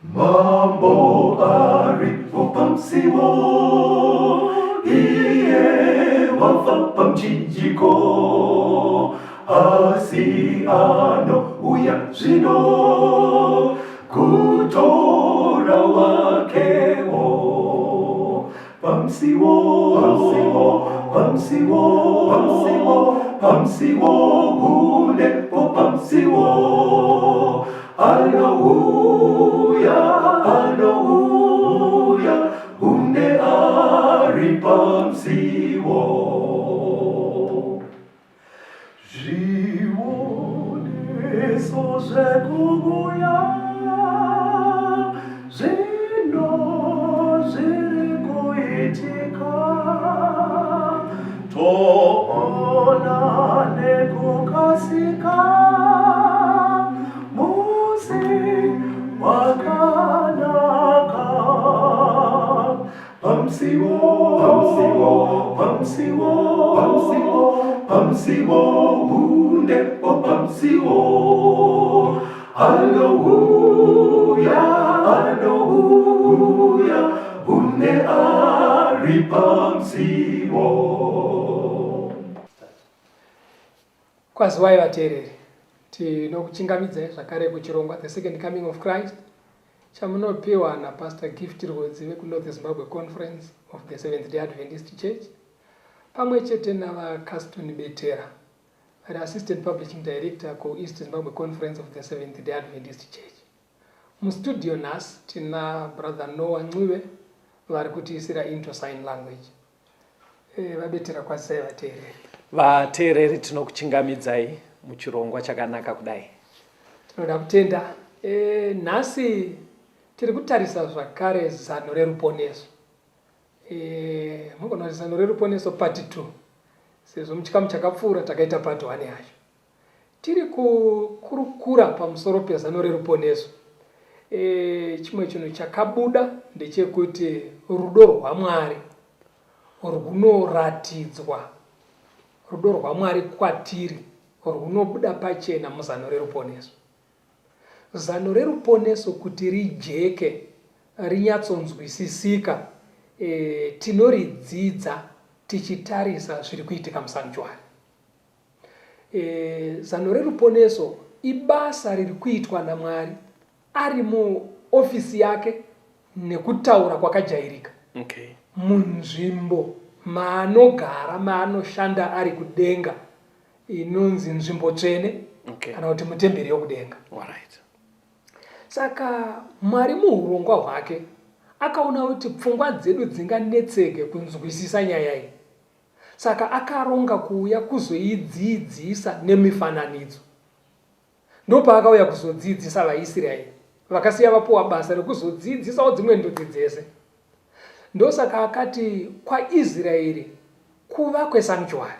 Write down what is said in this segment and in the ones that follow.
Mambo aripopamsiwo iye wavapamjijiko asiano uya zvino kutora wakewo pamsiwo unepo pamsiwo Hallelujah, unde aripamsiwo. Reruponeso zekuguya, zino zirikuitika, toona nekukasika, wakanaka pamsiwo unepo pamsiwo hallelujah une ari pamsiwo. Kwaziwai vateereri, tinokuchingamidzai zvakare kuchirongwa The Second Coming of Christ chamunopiwa naPastor Gift Rhodzi vekuNorth Zimbabwe Conference of the Seventh Day Adventist Church pamwe chete navaCaston Betera vari Assistant Publishing Director kuEast Zimbabwe Conference of the Seventh Day Adventist Church. Mustudio nhasi tina Brother Noah Ncube vari kutiisira into sign language. Vabetera kwazisai vateereri. Vateereri tinokuchingamidzai muchirongwa chakanaka kudai. Tinoda kutenda nhasi tiri kutarisa zvakare zano reruponeso. Mugona kuti zano reruponeso part 2 sezvo muchikamu chakapfuura takaita part 1 yacho. Tiri kukurukura pamusoro pezano reruponeso. Chimwe chinhu chakabuda ndechekuti rudo rwaMwari runoratidzwa, rudo rwaMwari kwatiri runobuda pachena muzano reruponeso. Zano reruponeso kuti rijeke rinyatsonzwisisika, tinoridzidza tichitarisa zviri kuitika musanctuary. Zano reruponeso ibasa riri kuitwa naMwari ari muofisi yake nekutaura kwakajairika. Okay. Munzvimbo maanogara maanoshanda ari kudenga inonzi nzvimbo tsvene, okay, kana kuti mutemberi yokudenga. Alright. Saka Mwari muurongwa hwake akaona kuti pfungwa dzedu dzinganetseke kunzwisisa nyaya iyi. Saka akaronga kuuya kuzoidzidzisa nemifananidzo. Ndopaakauya kuzodzidzisa vaIsraeri vakasiya vapuwa basa rekuzodzidzisawo dzimwe ndudzi dzese. Ndosaka akati kwaIsraeri kuvakwe sanctuary,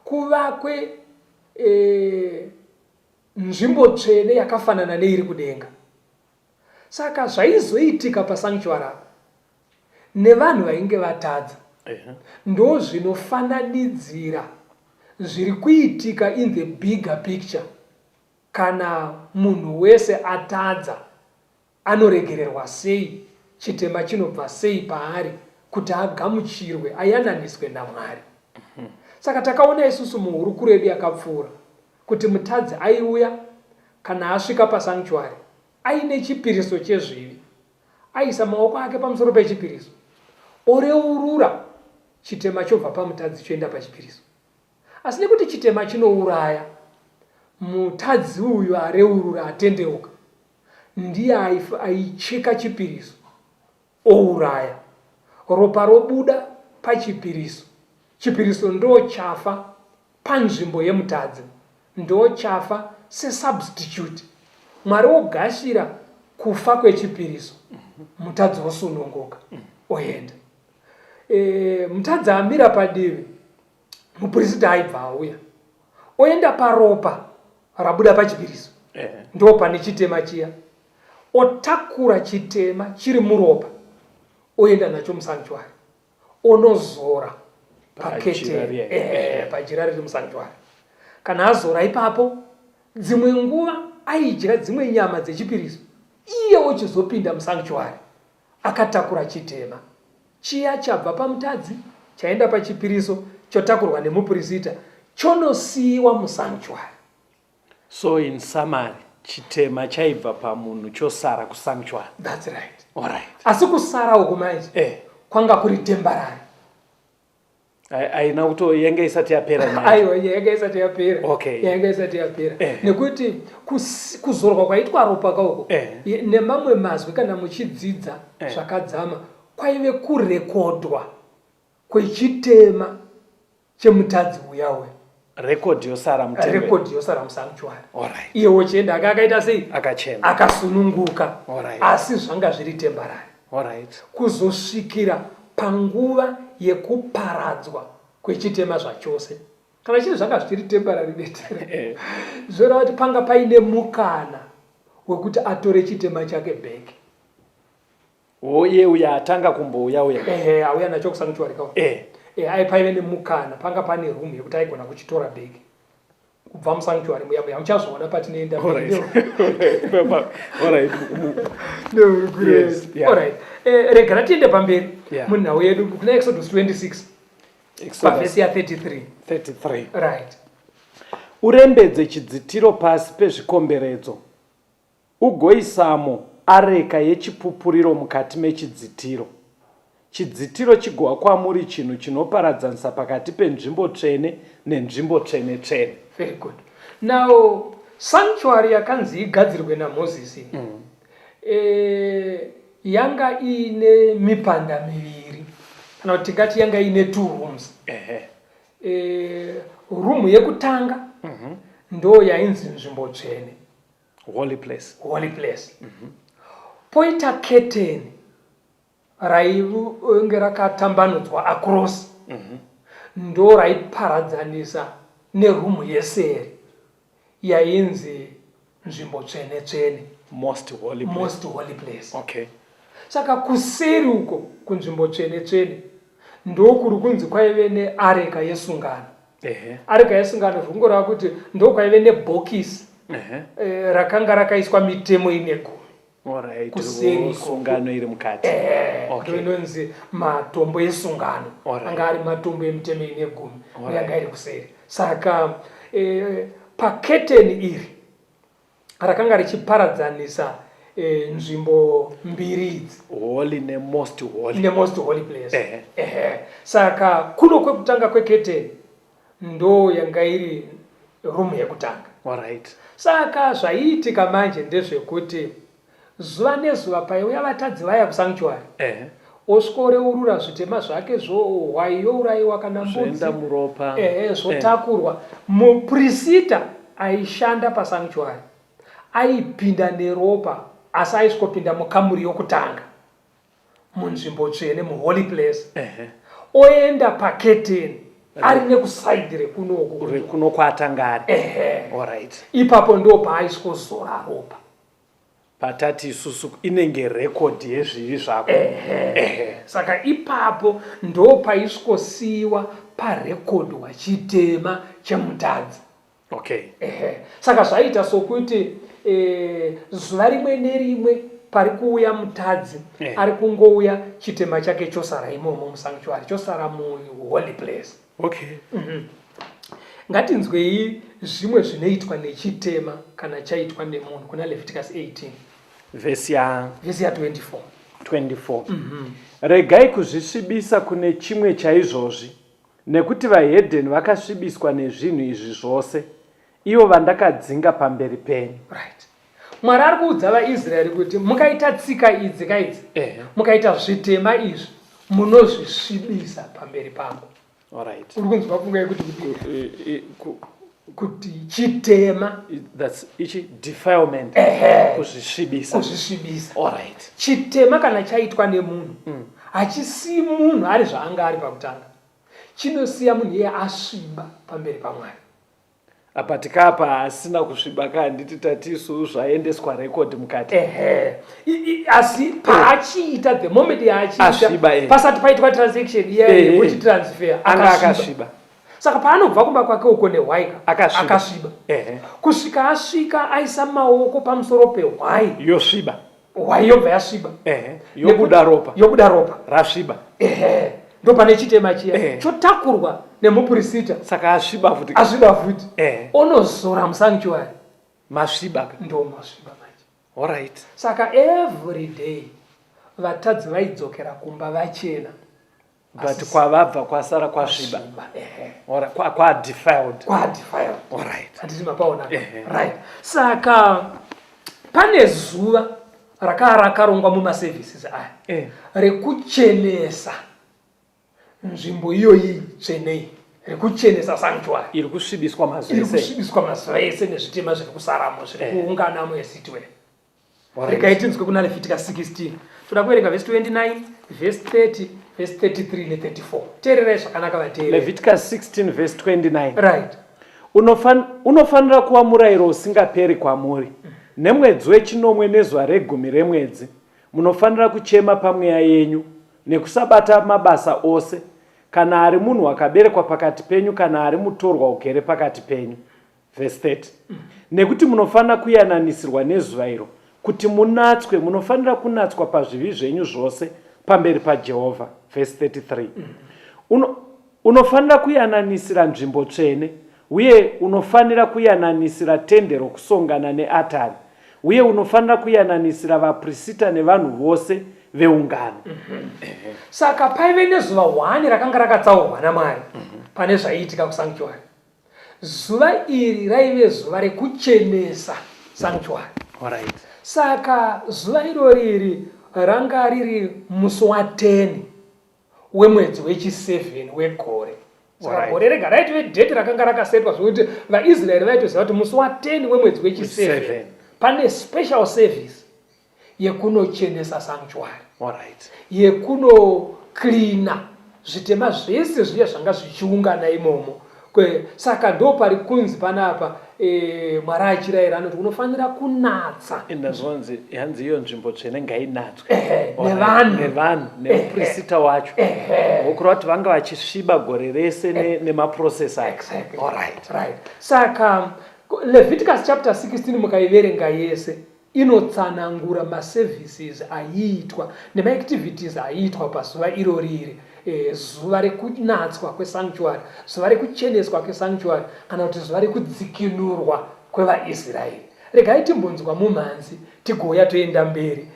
kuvakwe nzvimbo tsvene yakafanana neiri kudenga. Saka zvaizoitika pasanctuary nevanhu vainge vatadza ndo zvinofananidzira zviri kuitika in the bigger picture. Kana munhu wese atadza anoregererwa sei, chitema chinobva sei paari kuti agamuchirwe ayananiswe naMwari. Saka takaona isusu muhurukuro yedu yakapfuura kuti mutadzi aiuya kana asvika pasanctuary aine chipiriso chezvivi, aisa maoko ake pamusoro pechipiriso oreurura chitema chobva pamutadzi choenda pachipiriso. Asi nekuti chitema chinouraya, mutadzi uyu areurura atendeuka ndiye aicheka chipiriso ouraya, ropa robuda pachipiriso, chipiriso ndo chafa panzvimbo yemutadzi, ndo chafa sesubstitute. Mwari ogashira kufa kwechipiriso, mutadzi osununguka oenda. Mutadzi amira padivi, muprista aibva auya oenda paropa rabuda pachipiriso, ndo pane chitema chiya, otakura chitema chiri muropa oenda nacho musanctuary onozora pakete pajira riri musanctuary. Kana azora ipapo, dzimwe nguva aidya dzimwe nyama dzechipiriso iye wochizopinda musanctuary akatakura chitema chiya chabva pamutadzi chaenda pachipiriso chotakurwa nemuprista chonosiyiwa musanctuary. So in summary, chitema chaibva pamunhu chosara kusanctuary. That's right. All right. Asi kusara uko manje kwanga kuri temporary. Aina kuto yenge isati yapera. Aiwa yenge isati yapera. Okay. Yenge isati yapera. Nekuti kuzorwa kwaitwa ropa kauko nemamwe mazwi kana muchidzidza zvakadzama kwaive kurekodwa kwechitema chemutadzi uyawe. Record yosara mutembe. Record yosara musanctuary. All right. Iye wochenda akaita sei? Akachena. Akasununguka. All right. Asi zvanga zviri temporary. All right. Kuzosvikira panguva yekuparadzwa kwechitema zvachose. Kana chinhu zvanga zviri temporary betere. Zvora kuti panga paine mukana wekuti atore chitema chake back. Oye uya atanga kumbouya uya. Auya nacho kusanctuary kawo. Paive nemukana panga pane room yekuti aigona kuchitora bhegi kubva musanctuary muya muchazoona patinoenda. All right. No, yes. Yeah. All right. Regara tiende pamberi munhau yedu kuna Exodus 26 pavhesi ya 33. Right. Urembedze chidzitiro pasi pezvikomberedzo ugoisamo areka yechipupuriro mukati mechidzitiro. Chidzitiro chigova kwamuri chinhu chinoparadzanisa pakati penzvimbo tsvene nenzvimbo tsvene-tsvene. Very good. Now sanctuary yakanzi igadzirwe naMozisi yanga ine mipanda miviri kana kuti tingati yanga ine 2 rooms. Room yekutanga ndo yainzi nzvimbo tsvene, holy place. Poita curtain rainge rakatambanudzwa across ndo raiparadzanisa nerumu yeseri yainzi nzvimbo tsvene-tsvene, most holy place. Okay. Saka kuseri uko kunzvimbo tsvene-tsvene ndokuri kunzi kwaive neareka yesungano. Areka yesungano zvongoreva kuti ndokwaive nebhokisi rakanga rakaiswa mitemo ine 10. Kuseri sungano iri mukati. Inonzi matombo esungano. Anga ari matombo emitemo ine 10 yanga iri kuseri. Saka paketeni iri rakanga richiparadzanisa nzvimbo mbiri idzi, holy nemost holy place. Saka kuno kwekutanga kweketeni ndo yanga iri room yekutanga. All right. Saka zvaiitika manje ndezvekuti zuva nezuva paiuya vatadzi vaya kusanctuary osikoreurura zvitema zvake hwai yourayiwa kana mbudzi zvotakurwa. Muprista aishanda pasanctuary aipinda neropa asi aisvopinda mukamuri yokutanga munzvimbo tsvene muholy place oenda paketeni ari nekusaidhi rekuno kwaatanga ari. All right. Ipapo ndo paaiskozora ropa patati isusu inenge rekodhi yezvivi zvako. Saka ipapo ndo paisvosiyiwa parekodhwa chitema chemutadzi. Okay. Saka zvaita sokuti zuva rimwe nerimwe pari kuuya mutadzi ari kungouya chitema chake chosara imomo musanctuary, chosara muholy place. Okay. Ngatinzwei zvimwe zvinoitwa nechitema kana chaitwa nemunhu kuna Leviticus 18 vhesi ya 24. Regai kuzvisvibisa kune chimwe chaizvozvi, nekuti vahedheni vakasvibiswa nezvinhu izvi zvose, ivo vandakadzinga pamberi penyu. Right. Mwari ari kuudza vaIsraeri kuti mukaita tsika idzi kaidzi, mukaita zvitema izvi, munozvisvibisa pamberi pangu. All right. Uri kunzwa kungai kuti chitema, that's ichi defilement, kuzvisvibisa. All right. Chitema kana chaitwa nemunhu hachisi munhu ari zvaanga ari pakutanga, chinosiya munhu iye asviba pamberi paMwari. Apa tikapa asina kusviba kanditi tatisu zvaendeswa record mukati. Asi paachiita the moment yaachiita pasati paitwa transaction iye kuti transfer akasviba. Saka paanobva kumba kwake uko nehwaika akasviba. Kusvika asvika aisa maoko pamusoro pehwai yosviba waiyobva yasviba yobuda ropa rasviba ndo pane chitema chiya chotakurwa nemupurisita, saka asviba futi onozora musanctuary masviba ndo masviba manje. alright. Saka every day vatadzi vaidzokera kumba vachena, but kwavabva kwasara kwasviba kwadefiled. Alright. Handiti mapaona right. Saka pane zuva rakarongwa mumaservices aya rekuchenesa nzvimbo iyoyi tsvenei, rekuchenesa sanctuary, iri kusvibiswa mazuva ese nezvitema zviri kusaramo zviri kuunganamo esitwe. Regai tinzwe kuna Leviticus 16 toda kuverenga verse 29 verse 30 verse 33 ne34. Teererai zvakanaka vateereri. Leviticus 16 verse 29 right. Unofanira kuva murayiro usingaperi kwamuri. Nemwedzi wechinomwe nezuva regumi remwedzi munofanira kuchema pamweya yenyu nekusabata mabasa ose, kana ari munhu akaberekwa pakati penyu kana ari mutorwa ugere pakati penyu. Verse 30 nekuti munofanira kuyananisirwa nezuva iro kuti munatswe, munofanira kunatswa pazvivi zvenyu zvose pamberi paJehovha. Verse 33 unofanira kuyananisira nzvimbo tsvene, uye unofanira kuyananisira tende rokusongana neatari, uye unofanira kuyananisira vaprista nevanhu vose veungano. Saka paive nezuva 1 rakanga rakatsaurwa naMwari pane zvaiitika kusanctuary. Zuva iri raive zuva rekuchenesa sanctuary. Alright. Saka zuva irori ranga riri musi wa10 wemwedzi wechi7 wegore. Saka gore rega raitive dheti rakanga rakasetwa zvokuti vaIsraeri vaitoziva kuti musi wa10 wemwedzi wechi7 pane special service yekunochenesa sanctuary. Alright. Yekunoklina zvitema zvese zviya zvanga zvichiungana imomo. Saka ndo pari kunzi panapa Mwari achirayira anoti unofanira kunatsa. Indazonzi hanzi iyo nzvimbo tsvene ngainatswe nevanhu nemuprista wacho wokureva kuti vanga vachisviba gore rese nemaprocess ayo. Exactly. Right. Saka Leviticus chapter 16 mukaiverenga yese inotsanangura maservices aiitwa nemaactivities aiitwa pazuva iroriri. Zuva rekunatswa kwesanctuary, zuva rekucheneswa kwesanctuary, kana kuti zuva rekudzikinurwa kwevaIsraeri. Regai timbonzwa mumhanzi tigouya toenda mberi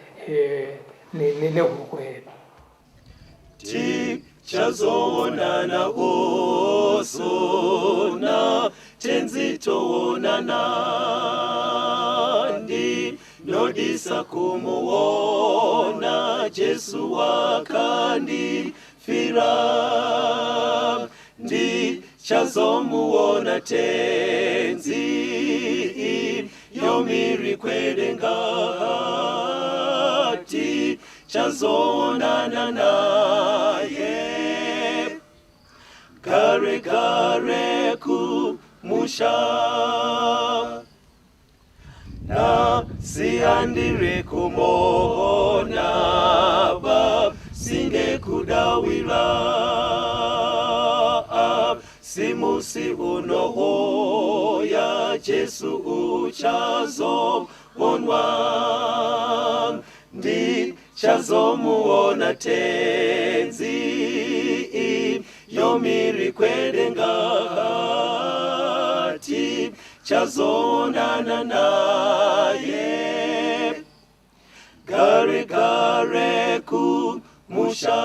nehuku yedu. Tichazoonana osona tenzitoonana ndinodisa kumuona Jesu wakandifira ndichazomuona tenzi yomiri kwedenga tichazoonana naye gare kumusha na siandire kumona singe kudawira simusi unohoya Jesu uchazoonwa ndichazomuona tenzi yomiri kwedenga tichazoonana naye gare kumusha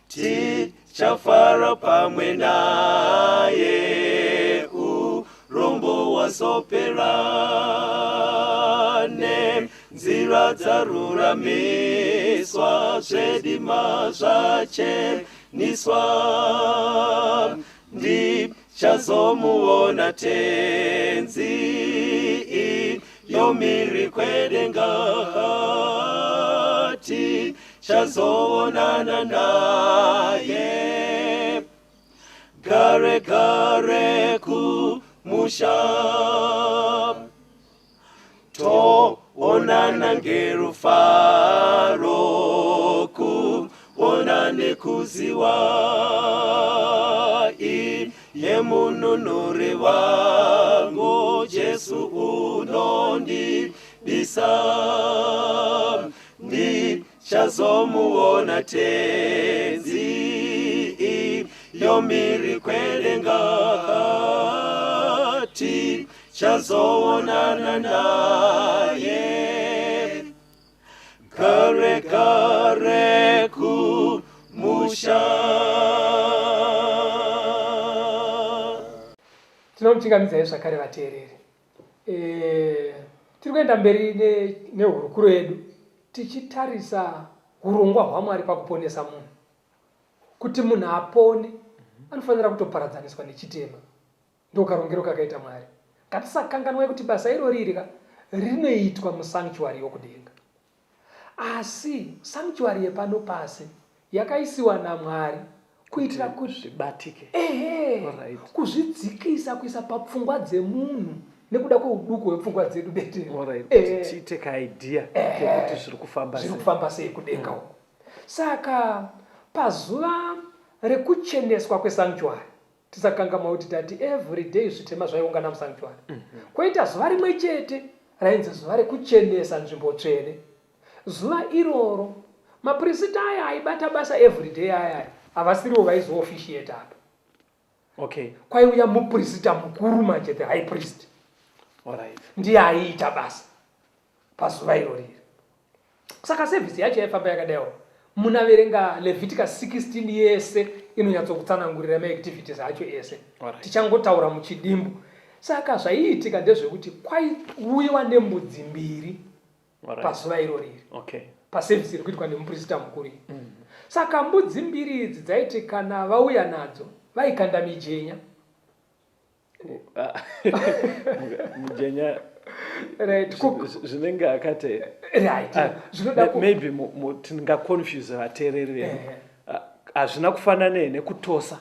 tichafara pamwe naye urombo wasopera nenzira dzaruramiswa zvedima zvacheniswa ndichazomuona tenzi yomiri kwedenga tichazoonana naye gare kumusha toonana ngerufaro kuona nekuziwa iye mununuri wangu Jesu unondibisa ndichazomuona tenzi yomiri kwedenga tichazoonana naye kare kare kumusha. Tinomuchingamidza zvakare vateereri. Tiri kuenda mberi nehurukuro yedu tichitarisa urongwa hwaMwari pakuponesa munhu. Kuti munhu apone anofanira kutoparadzaniswa nechitema. Ndokarongero kakaita Mwari. Ngatisakanganwa kuti basa irori rinoitwa musanctuary yokudenga. Asi sanctuary yepano pasi yakaisiwa naMwari kuitira kuti zvibatike. Kuzvidzikisa kuisa papfungwa dzemunhu nekuda kweuduku hwepfungwa dzedu bete. Tiite kaidea kekuti zviri kufamba sei kudenga uko. Saka pazuva rekucheneswa kwesanctuary tisakanganwa kuti tati every day zvitema zvaiungana musanctuary. Koita zuva rimwe chete rainzi zuva rekuchenesa nzvimbo tsvene. Zuva iroro maprista aya aibata basa everyday aya havasiriwo vaizoofficiate apa. Kwaiuya muprista mukuru manje, the high priest. Ndiye aiita basa pazuva irori. Saka sevhisi yacho yaifamba yakadaiwo. Munaverenga Leviticus 16 yese inonyatsokutsanangurira maactivities acho ese. Tichangotaura muchidimbu. Saka zvaiitika ndezvekuti kwaiuyiwa nembudzi mbiri pazuva irori. Pasevhisi iri kuitwa nemuprista mukuru. Saka mbudzi mbiri idzi dzaiti kana vauya nadzo vaikanda mijenya. Mujenya zvinenge akati maybe tingaconfuse vateereri. Hazvina kufanana nekutosa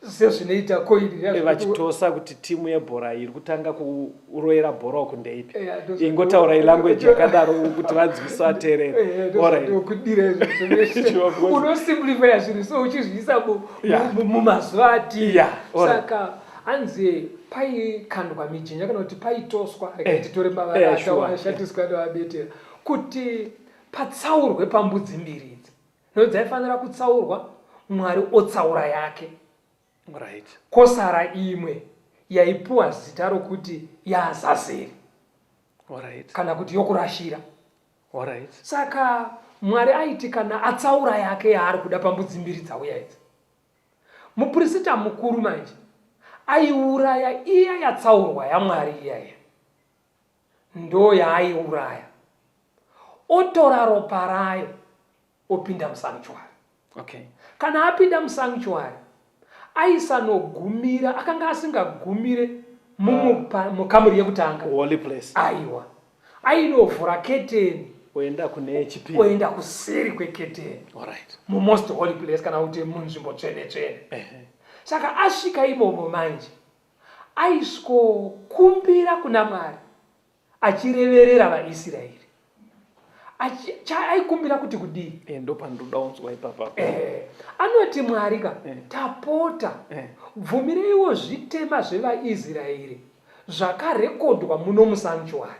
sezvinoita koiri vachitosa kuti timu yebhora iri kutanga kuroera bhora uku ndeipi. Ingotaurai language yakadaro kuti vadzivisa vateereri. Unosimplifya zvinhu so uchizviisa mumazuva ati. Saka hanzi paikandwa mijenya kana kuti paitoswa rekatitore mavara ashatiswa nevabetera kuti patsaurwe pambudzi mbiri idzi. Nokuti dzaifanira kutsaurwa Mwari otsaura yake. Kosara imwe yaipuwa zita rokuti yaazazeri kana kuti yokurashira. Saka Mwari aiti kana atsaura yake yaari kuda pambudzi mbiri dzauya idzi, muprista mukuru manje aiuraya iya yatsaurwa yaMwari iyaya. Ndo yaaiuraya otora ropa rayo opinda musanctuary. Kana apinda musanctuary aisanogumira, akanga asingagumire mukamuri yekutanga, holy place. Aiwa ainovhura keteni oenda kune HP, oenda kuseri kweketeni mumost holy place kana kuti munzvimbo tsvene tsvene. Saka asvika imomo manje aisvokumbira kuna Mwari achireverera vaIsraeri. Aikumbira kuti kudii? Ndo pandoda unzwa ipapa. Anoti Mwari tapota bvumireiwo zvitema zvevaIsraeri zvakarekodwa muno musanctuary.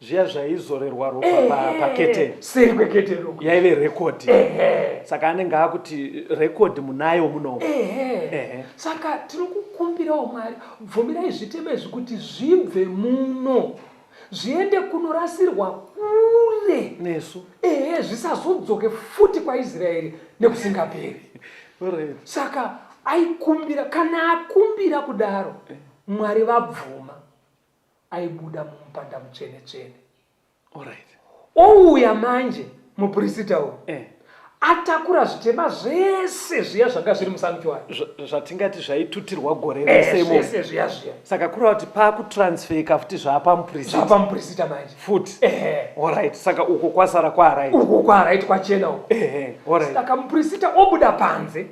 Zviya zvaizorerwa ropa paketeni. Seri kweketeni yaive rekodi. Saka anenge akuti rekodi munayo muno. Saka tiri kukumbirawo Mwari bvumirai zvitema izvi kuti zvibve muno zviende kunorasirwa kure nesu. Zvisazodzoke futi kwaIsraeri nekusingaperi. Saka aikumbira, kana akumbira kudaro Mwari vabvuma, aibuda mumupanda mutsvene tsvene. Ouya manje muprista uyu atakura zvitema zvese zviya zvanga zviri musanctuary, zvatingati zvaitutirwa gore rese imo. Zviya. Saka kureva kuti pakutransfeka futi zvapa muprista manje futi. Saka uko kwasara kwaaraiti. Uko kwaaraiti kwachena uko. Saka muprista obuda panze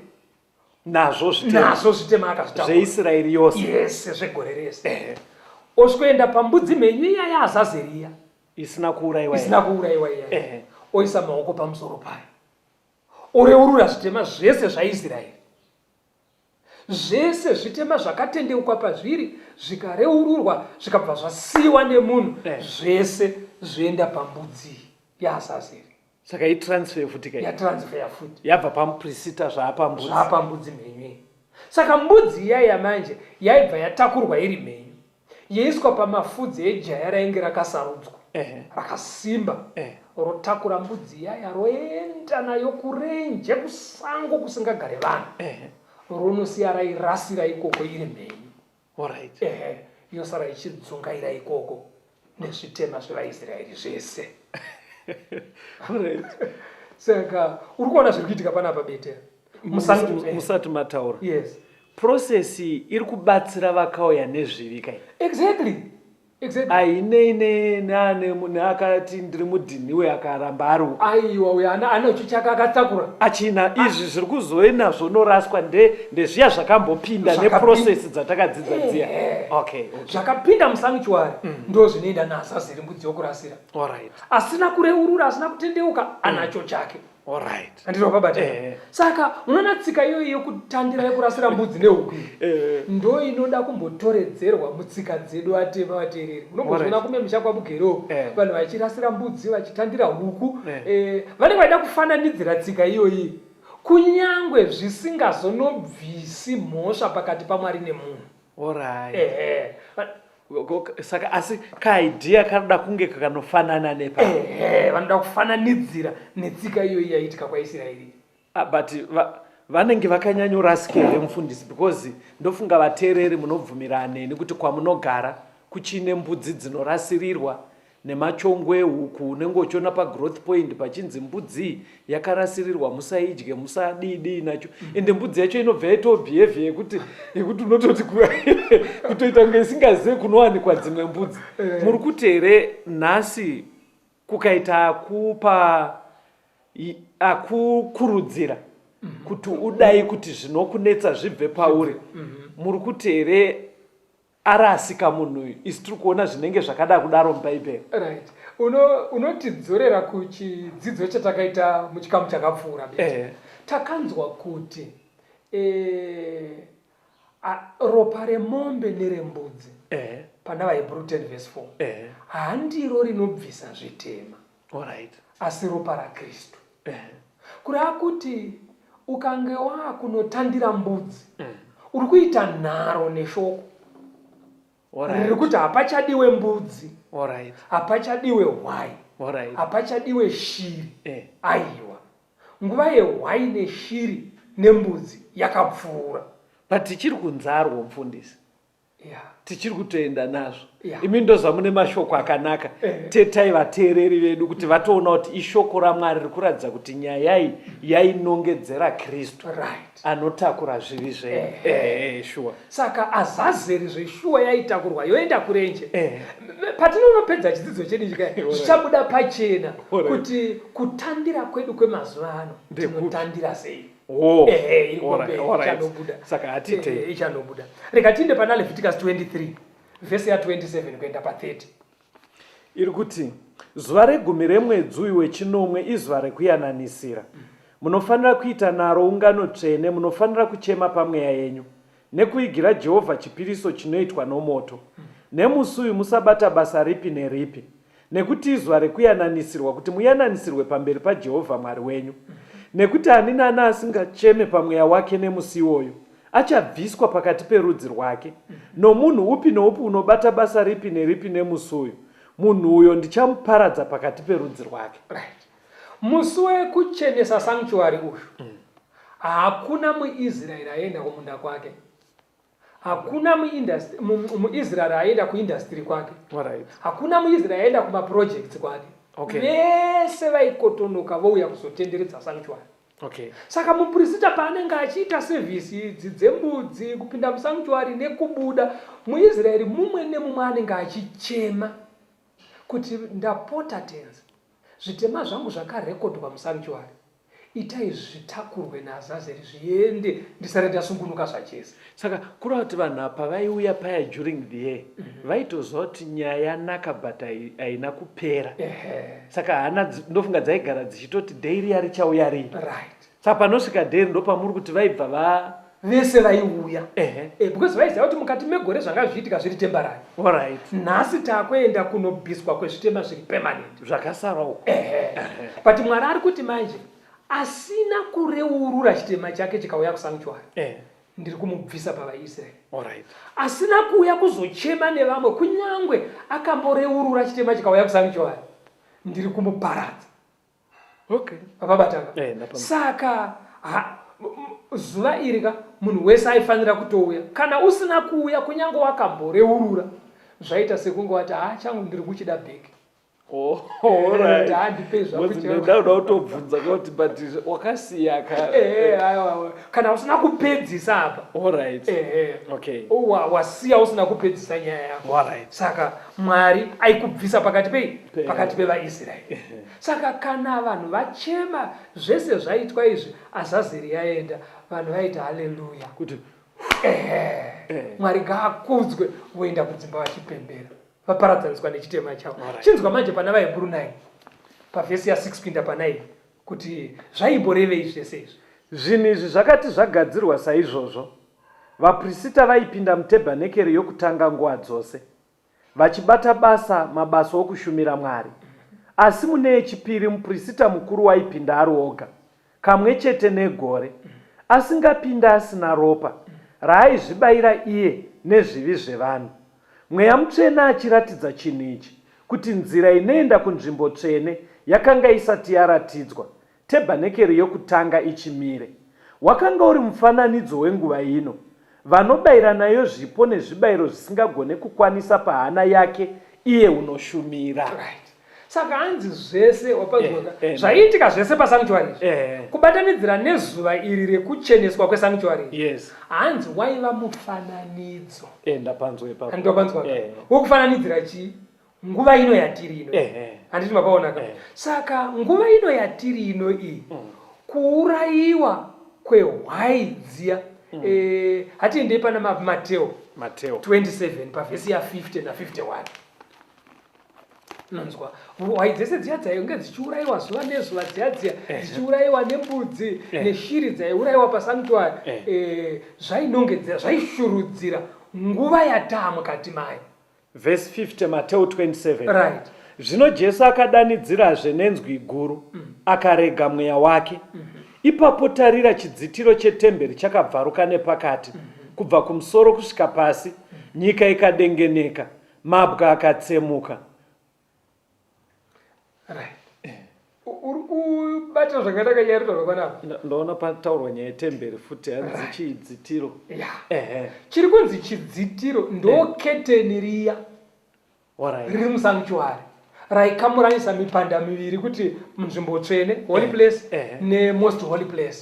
nazvo zvitema akazvitaura zveIsraeri yose. Yese zvegore rese. Osvikoenda pambudzi mhenyu iya yaAzazeria isina kuurayiwa iya. Oisa maoko pamusoro payo, oreurura zvitema zvese zvaIsraeri. zvese zvitema zvakatendeuka pazviri zvikareururwa zvikabva zvasiyiwa nemunhu zvese zvoenda pambudzi yaazazeri. Saka itransfer futi kai. Yatransfer futi. Yabva pamuprista zvaapambudzi. Zvaapambudzi mhenyu. Saka mbudzi iyaya manje yaibva yatakurwa iri mhenyu. Yeiswa pamafudzi ejaya rainge rakasarudzwa. Rakasimba. Rotakura mbudzi iyaya roenda nayo kurenje kusango kusingagare vanhu. Ronosiya rairasira ikoko iri mhenyu. Alright. Yosara ichidzungaira ikoko nezvitema zvevaIsraeri zvese. Alright. Saka uri kuona zviri kuitika panapa Betera. Musati mataura. Yes. Process iri kubatsira vakauya nezvivi kai. Exactly. Aine munhu akati ndiri mudhiniwe akaramba ari uko. Aiwa uyo ana chichaka akatakura. Achina izvi zviri kuzove nazvo noraswa ndezviya zvakambopinda neprocess dzatakadzidza dziya. Okay. Zvakapinda musanctuary ndo zvinoenda naAzazeri mbudzi yokurasira. Alright. Asina kureurura, asina kutendeuka, anacho chake. Alright. Andiro babata. Saka unoona tsika iyoyo yekutandira yekurasira mbudzi nehuku. Ndo inoda kumbotoredzerwa mutsika dzedu atema vatereri. Unombozviona kumemisha kwabugero vanhu vachirasira mbudzi vachitandira huku. Vanenge vaida kufananidzira tsika iyoyi kunyangwe zvisingazonobvisi mhosva pakati paMwari nemunhu. Alright. Saka asi kaidea kanoda kunge kakanofanana nepa. Vanoda kufananidzira netsika iyoyi yaitika kwaIsraeri. But vanenge vakanyanyorasika mufundisi because ndofunga vateereri munobvumirana neni kuti kwamunogara kuchine mbudzi dzinorasirirwa nemachongwe huku unenge uchiona pagrowth point pachinzi mbudzi yakarasirirwa musaidye musadidi nacho ende mbudzi yacho inobva yaitobhiyevhe yekuti unototi kutoita kunge isingazivi kunowanikwa dzimwe mbudzi. Muri kuti here nhasi kukaita akukurudzira kuti udai kuti zvinokunetsa zvibve pauri, muri kuti here arasika munhu uyu isi tiri kuona zvinenge zvakada kudaro mubhaibheri. Right. Unotidzorera kuchidzidzo chatakaita muchikamu chakapfuura. Takanzwa kuti ropa remombe nerembudzi pana vaHebrew 10:4 handiro rinobvisa zvitema. Alright. Asi ropa raKristu. Kureva kuti ukange wakunotandira mbudzi uri kuita nharo neshoko. Riri kuti hapachadiwe mbudzi, hapachadiwe hwai, hapachadiwe shiri. Aiwa, nguva yehwai neshiri nembudzi yakapfuura. But tichiri kunzarwa mufundisi. Tichiri kutoenda nazvo. Imi ndozvamune mashoko akanaka. Tetai vateereri vedu kuti vatoona kuti ishoko raMwari riri kuratidza kuti nyaya yainongedzera Kristu. Right. Anotakura zvivi zvedu. Sure. Saka Azazeri zveshuwa yaitakurwa yoenda kurenje. Patinonopedza chidzidzo chedu chikai zvichabuda pachena kuti kutandira kwedu kwemazuva ano tinotandira sei. Saka hatite ichanobuda. Rega tiende pana Leviticus 23 vhesi ya 27 kuenda pa30. Iri kuti zuva regumi remwedzi uyu wechinomwe izuva rekuyananisira. Munofanira kuita naro ungano tsvene, munofanira kuchema pamweya yenyu nekuigira Jehovha chipiriso chinoitwa nomoto. Nemusi uyu musabata basa ripi neripi, nekuti izuva rekuyananisirwa kuti muyananisirwe pamberi paJehovha Mwari wenyu. Nekuti ani nani asingacheme pamweya wake nemusi iwoyo achabviswa pakati perudzi rwake. Nomunhu upi noupi unobata basa ripi neripi nemusi uyu, munhu uyo ndichamuparadza pakati perudzi rwake. Right. Musi wekuchenesa sanctuary uyu hakuna muIsraeri aenda kumunda kwake, hakuna muIsraeri aenda kuindustry kwake, hakuna muIsraeri aenda kumaprojects kwake. Vese vaikotonoka vouya kuzotenderedza sanctuary. Saka muprista paanenge achiita sevhisi idzi dzembudzi kupinda musanctuary nekubuda, muIsraeri mumwe nemumwe anenge achichema kuti ndapota tenzi zvitema zvangu zvakarekodwa musanctuary, itai zvitakurwe naAzazeri zviende ndisare ndasungunuka zvachese. Saka kurava kuti vanhu pavaiuya paya during the year vaitozva kuti nyaya yanaka but haina kupera. Saka hana ndofunga dzaigara dzichitoti dhei riya richauya rii. Right. Saka panosvika dhei ndo pamuri kuti vaibva vese vaiuya because vaiziva kuti mukati megore zvanga zviitika zviri tembarari. Nhasi takuenda kunobviswa kwezvitema zviri permanent zvakasara uko. But Mwari ari kuti manje asina kureurura chitema chake chikauya kusanctuary, ndiri kumubvisa pavaIsraeri. Asina kuuya kuzochema nevamwe kunyangwe akamboreurura chitema chikauya kusanctuary, ndiri kumuparadza. Pabataka. Saka zuva irika munhu wese aifanira kutouya. Kana usina kuuya kunyangwe wakamboreurura, zvaita sekunge wati changu ndiri kuchida bheki. Ndauda kutobvunza kuti but wakasiya kana usina kupedzisa apa. Wasiya usina kupedzisa nyaya yako. Saka Mwari aikubvisa pakati pevaIsraeri. Saka kana vanhu vachema zvese zvaitwa izvi Azazeri yaenda, vanhu vaita haleluya kuti Mwari ngaakudzwe, voenda kudzimba vachipembera. Vaparadzaniswa nechitema chavo. Chinzwa manje pana vaHebheru 9 pavhesi ya6 kuinda pa9 kuti zvaimborevei zvese izvi. Zvinhu izvi zvakati zvagadzirwa saizvozvo, vaprista vaipinda mutebhanekeri yokutanga nguva dzose vachibata mabasa okushumira Mwari. Asi mune yechipiri muprista mukuru waipinda ari oga, kamwe chete negore, asingapinda asina ropa raaizvibayira iye nezvivi zvevanhu. Mweya Mutsvene achiratidza chinhu ichi, kuti nzira inoenda kunzvimbo tsvene yakanga isati yaratidzwa, tebhanekeri yokutanga ichimire. Wakanga uri mufananidzo wenguva ino, vanobayira nayo zvipo nezvibayiro zvisingagone kukwanisa pahana yake iye unoshumira. Saka hanzi zvese wapazvoka zvaiitika zvese pasanctuary kubatanidzira nezuva iri rekucheneswa kwesanctuary. Hanzi waiva mufananidzo. Ndapanzwa ipapo. Ndopanzwa. Wokufananidzira chi? Nguva ino yatiri ino. Handiti mapaona ka. Saka nguva ino yatiri ino iyi kuurayiwa kwehwaidziya hatiendei pana Mateo 27 pavhesi ya50 na51. Nonzwa hwai dzese dziya dzainge dzichiurayiwa zuva nezuva, dziya dzichiurayiwa nembudzi neshiri dzaiurayiwa pasanctuary, zvainongedzera, zvaishurudzira nguva yataa mukati mayo. Verse 50 Mateo 27. Zvino Jesu akadanidzirazve nenzwi guru, akarega mweya wake. Ipapo tarira, chidzitiro chetemberi chakabvaruka nepakati, kubva kumusoro kusvika pasi, nyika ikadengeneka, mabwe akatsemuka. Bata zvakataka yaitaurwa panapa. Ndaona pataurwa nyaya yetemberi futi hanzi chidzitiro. Chiri kunzi chidzitiro ndoketeni riya riri musanctuary raikamuranisa mipanda miviri kuti munzvimbo tsvene holy place nemost holy place.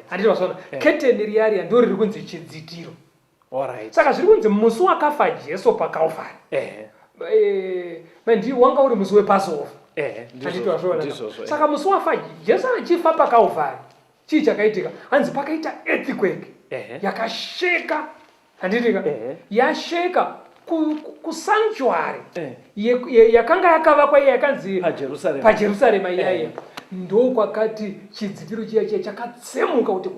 Handiti vasona keteni riya ndo riri kunzi chidzitiro. Saka zviri kunzi musi wakafa Jesu paKalvari. Mandi wanga uri musi wePassover. Saka musi wafa Jesu achifa paKalvari, chii chakaitika? Hanzi pakaita earthquake yakasheka, handitika yasheka kusanctuary yakanga yakavakwa iya yakanzi paJerusarema iyaya. Ndo kwakati chidzitiro chiya chakatsemuka kuti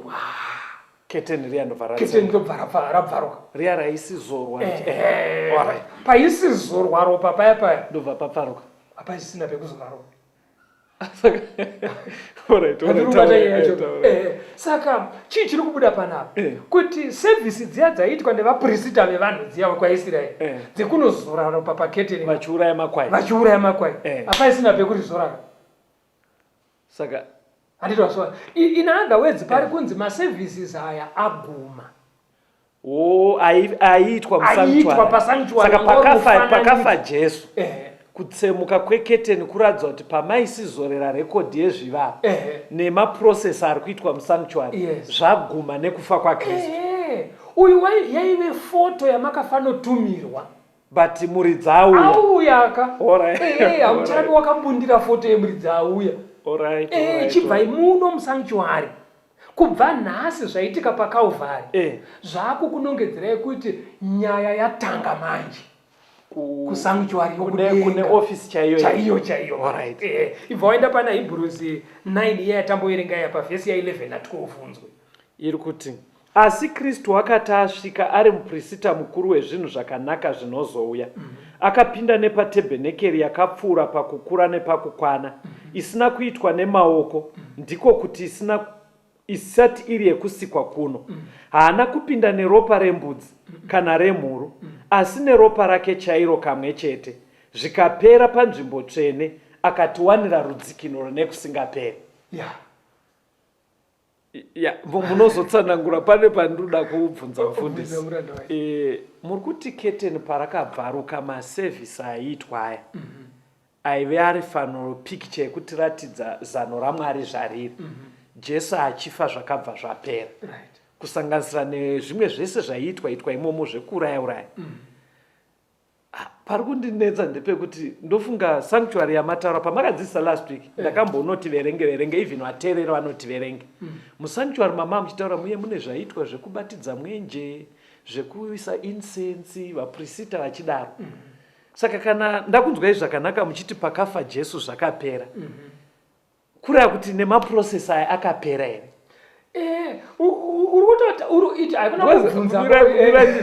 keteni riya ndobva rabvaruka. Riya raisizorwa paisizorwa ropa paya ndobva papfaruka. Hapasisina pekuzorwa ropa. Saka chii chiri kubuda panapa? Kuti sevhisi dziya dzaiitwa nevaprista vevanhu dziya kwaIsraeri dzekunozora ropa paketeni vachiuraya makwai, hapasisina pekurizora. Saka handiti wasona. In other words, pari kunzi masevhisis aya aguma. Aiitwa pasanctuary. Saka pakafa Jesu, kutsemuka kweketeni kuratidza kuti pamaisizorera rekodhi yezvivava nemaprocesi ari kuitwa musanctuary zvaguma nekufa kwaKristu. Uyu yaive foto yamakafanotumirwa, but muridzi auya. Haucharapi wakambundira foto yemuridzi auya. Chibva imuno musanctuary. Kubva nhasi zvaitika paKalvari zvakukunongedzerai kuti nyaya yatanga manje kusanctuary kune office chaiyo. Ibva waenda pana Hebrews 9 iya yatamboerenga ya pavhesi ya 11 na 12 unzwe iri kuti Asi Kristu akati asvika ari muprista mukuru wezvinhu zvakanaka zvinozouya, akapinda nepatebhenekeri yakapfuura pakukura nepakukwana, isina kuitwa nemaoko, ndiko kuti isati iri yekusikwa kuno. Haana kupinda neropa rembudzi kana remhuru, asi neropa rake chairo kamwe chete, zvikapera panzvimbo tsvene, akatiwanira rudzikinuro nekusingaperi. Munozotsanangura pane pandoda kubvunza mufundisi. Muri kuti keteni parakabvaruka masevhisi aiitwa aya aive ari faniro pikicha yekutiratidza zano raMwari zvariri, Jesu achifa zvakabva zvapera, kusanganisira nezvimwe zvese zvaiitwa imomo zvekuuraya. Pari kundinetsa ndepekuti ndofunga sanctuary yamataura pamakadzidzisa last week, ndakambonoti verenge even vateereri vanoti verenge. Musanctuary mama muchitaura muye mune zvaiitwa zvekubatidza mwenje, zvekuisa incense, vaprista vachidaro. Saka kana ndakunzwai zvakanaka muchiti pakafa Jesu zvakapera, kureva kuti nemaprocess aya akapera here?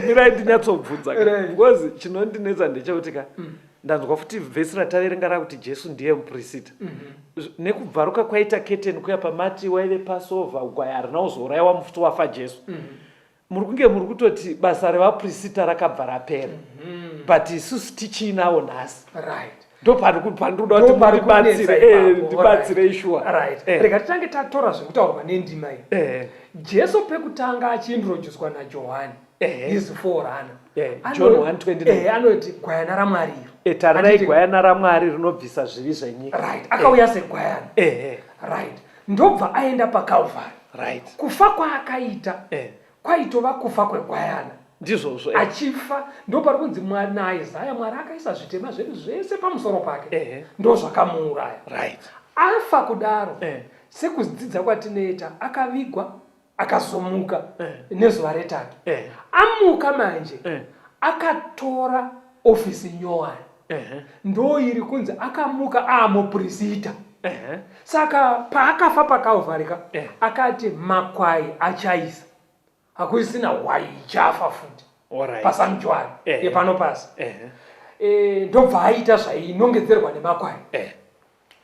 Mirai ndinyatsobvunza, because chinondinetsa ndechekuti ndanzwa futi vhesi rataverenga rakuti Jesu ndiye muprista. Nekubvaruka kwaita keteni kuya pamati waive Passover, gwaya harina kuzourayiwa mufuti wafa Jesu. Muri kunge muri kutoti basa revaprista rakabva rapera, but isusu tichiinawo nhasi. Ndopandoda kuti ndibatsire ishua. Rega titange tatora zvekutaurwa nendima iyi. Jesu pekutanga achiintroduced naJohani, his forerunner, John 1:29, anoti gwayana raMwari. Tarirai gwayana raMwari rinobvisa zvivi zvenyika. Akauya segwayana. Ndobva aenda paCalvary. Kufa kwaakaita kwaitova kufa kwegwayana. Ndizvozvo achifa. Ndopari kunzi naIsaya Mwari akaisa zvitema zvedu zvese pamusoro pake, ndozvakamuuraya. Afa kudaro, sekudzidza kwatinoita, akavigwa, akazomuka nezuva retatu. Amuka manje, akatora ofisi nyowani, ndoiri kunzi akamuka amuprista. Saka paakafa paCalvary akati makwai achaisa, hakusina hwai ichafa futi pasanctuary yepano pasi. Ndobva aita zvainongedzerwa nemakwai.